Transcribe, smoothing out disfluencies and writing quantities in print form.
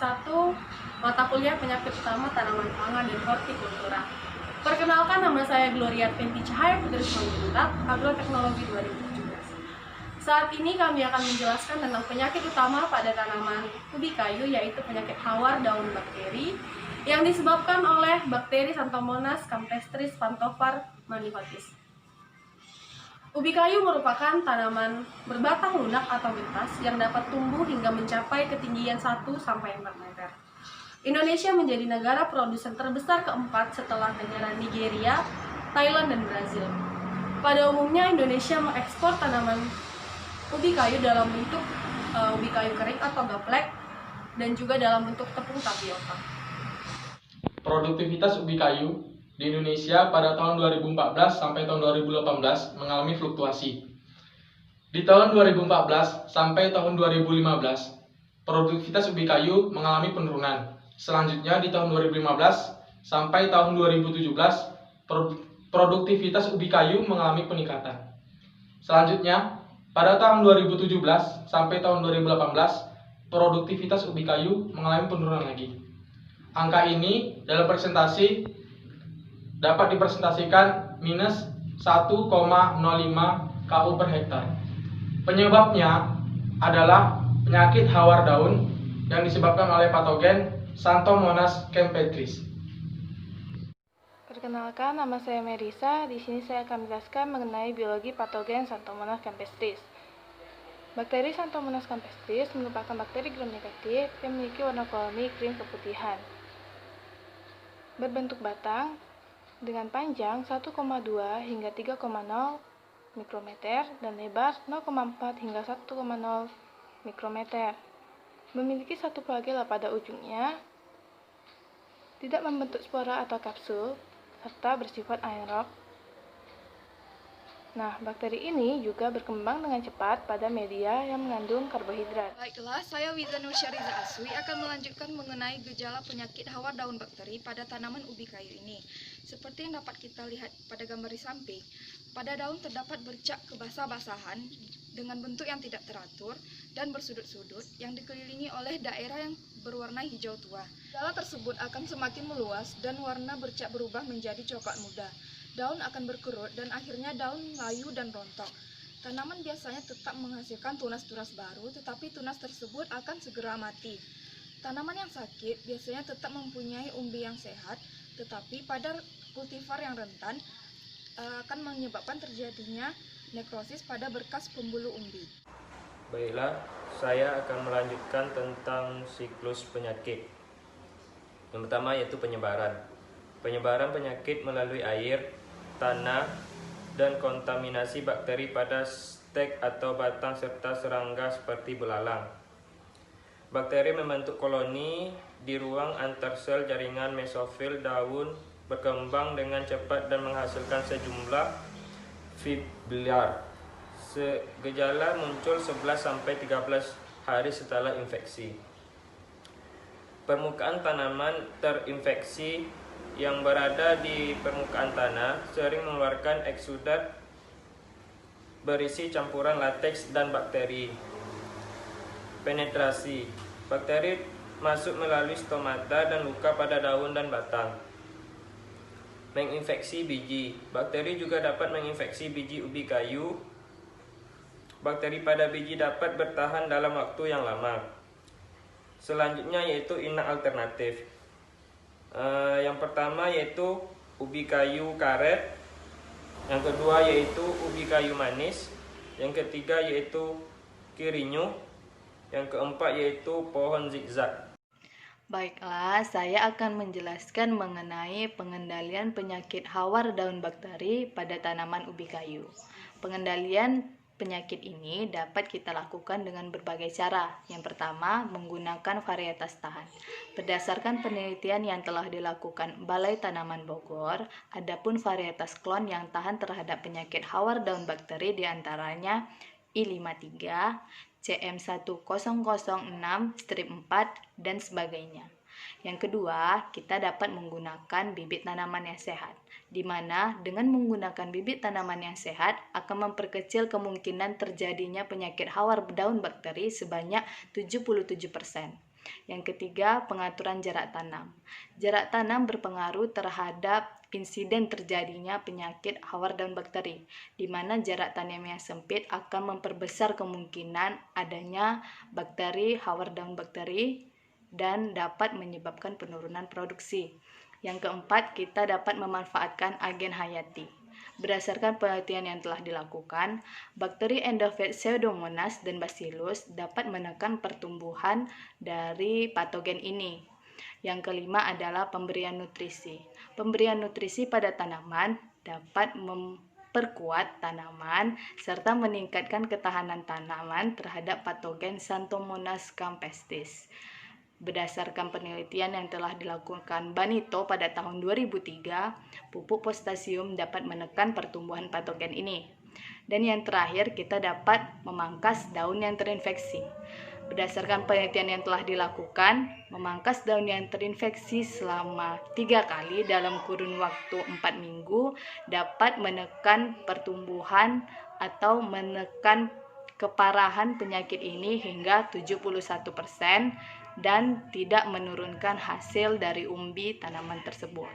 kelas 1 mata kuliah penyakit utama tanaman pangan dan hortikultura. Perkenalkan, nama saya Gloria Fenty Cahaya Putri Simanjuntak, Agroteknologi 2017. Saat ini kami akan menjelaskan tentang penyakit utama pada tanaman ubi kayu, yaitu penyakit hawar daun bakteri yang disebabkan oleh bakteri Xanthomonas campestris Panthophar manifatis. Ubi kayu merupakan tanaman berbatang lunak atau getas yang dapat tumbuh hingga mencapai ketinggian 1-4 meter. Indonesia menjadi negara produsen terbesar keempat setelah negara Nigeria, Thailand, dan Brazil. Pada umumnya Indonesia mengekspor tanaman ubi kayu dalam bentuk ubi kayu kering atau gaplek dan juga dalam bentuk tepung tapioka. Produktivitas ubi kayu di Indonesia pada tahun 2014 sampai tahun 2018 mengalami fluktuasi. Di tahun 2014 sampai tahun 2015, produktivitas ubi kayu mengalami penurunan. Selanjutnya di tahun 2015 sampai tahun 2017, produktivitas ubi kayu mengalami peningkatan. Selanjutnya, pada tahun 2017 sampai tahun 2018, produktivitas ubi kayu mengalami penurunan lagi. Angka ini dalam presentasi dapat dipresentasikan minus 1,05 KU per hektar. Penyebabnya adalah penyakit hawar daun yang disebabkan oleh patogen Xanthomonas campestris. Perkenalkan, nama saya Merisa. Di sini saya akan menjelaskan mengenai biologi patogen Xanthomonas campestris. Bakteri Xanthomonas campestris merupakan bakteri gram negatif yang memiliki warna koloni krim keputihan. Berbentuk batang dengan panjang 1,2 hingga 3,0 mikrometer dan lebar 0,4 hingga 1,0 mikrometer. Memiliki satu flagela pada ujungnya, tidak membentuk spora atau kapsul, serta bersifat anaerob. Nah, bakteri ini juga berkembang dengan cepat pada media yang mengandung karbohidrat. Baiklah, saya Wiza Nursyariza Aswi akan melanjutkan mengenai gejala penyakit hawar daun bakteri pada tanaman ubi kayu ini. Seperti yang dapat kita lihat pada gambar di samping, pada daun terdapat bercak kebasah-basahan dengan bentuk yang tidak teratur dan bersudut-sudut yang dikelilingi oleh daerah yang berwarna hijau tua. Gejala tersebut akan semakin meluas dan warna bercak berubah menjadi coklat muda. Daun akan berkerut dan akhirnya daun layu dan rontok. Tanaman biasanya tetap menghasilkan tunas-tunas baru, tetapi tunas tersebut akan segera mati. Tanaman yang sakit biasanya tetap mempunyai umbi yang sehat, tetapi pada kultivar yang rentan akan menyebabkan terjadinya nekrosis pada berkas pembuluh umbi. Baiklah, saya akan melanjutkan tentang siklus penyakit. Yang pertama yaitu penyebaran. Penyebaran penyakit melalui air, tanah, dan kontaminasi bakteri pada stek atau batang serta serangga seperti belalang. Bakteri membentuk koloni di ruang antar sel jaringan mesofil daun, berkembang dengan cepat dan menghasilkan sejumlah fibrillar. Gejala muncul 11-13 hari setelah infeksi. Permukaan tanaman terinfeksi yang berada di permukaan tanah sering mengeluarkan eksudat berisi campuran lateks dan bakteri. Penetrasi. Bakteri masuk melalui stomata dan luka pada daun dan batang. Menginfeksi biji. Bakteri juga dapat menginfeksi biji ubi kayu. Bakteri pada biji dapat bertahan dalam waktu yang lama. Selanjutnya yaitu inak alternatif. Yang pertama yaitu ubi kayu karet, yang kedua yaitu ubi kayu manis, yang ketiga yaitu kirinyo, yang keempat yaitu pohon zigzag. Baiklah, saya akan menjelaskan mengenai pengendalian penyakit hawar daun bakteri pada tanaman ubi kayu. Pengendalian penyakit ini dapat kita lakukan dengan berbagai cara. Yang pertama, menggunakan varietas tahan. Berdasarkan penelitian yang telah dilakukan Balai Tanaman Bogor, adapun varietas klon yang tahan terhadap penyakit hawar daun bakteri diantaranya I53, CM1006-4, dan sebagainya. Yang kedua, kita dapat menggunakan bibit tanaman yang sehat, di mana dengan menggunakan bibit tanaman yang sehat akan memperkecil kemungkinan terjadinya penyakit hawar daun bakteri sebanyak 77%. Yang ketiga, pengaturan jarak tanam. Jarak tanam berpengaruh terhadap insiden terjadinya penyakit hawar daun bakteri, di mana jarak tanam yang sempit akan memperbesar kemungkinan adanya bakteri hawar daun bakteri dan dapat menyebabkan penurunan produksi. Yang keempat, kita dapat memanfaatkan agen hayati. Berdasarkan penelitian yang telah dilakukan, bakteri Endophage Pseudomonas dan Bacillus dapat menekan pertumbuhan dari patogen ini. Yang kelima adalah pemberian nutrisi. Pemberian nutrisi pada tanaman dapat memperkuat tanaman serta meningkatkan ketahanan tanaman terhadap patogen Xanthomonas campestris. Berdasarkan penelitian yang telah dilakukan Banito pada tahun 2003, pupuk potasium dapat menekan pertumbuhan patogen ini. Dan yang terakhir, kita dapat memangkas daun yang terinfeksi. Berdasarkan penelitian yang telah dilakukan, memangkas daun yang terinfeksi selama 3 kali dalam kurun waktu 4 minggu dapat menekan pertumbuhan atau menekan keparahan penyakit ini hingga 71% dan tidak menurunkan hasil dari umbi tanaman tersebut.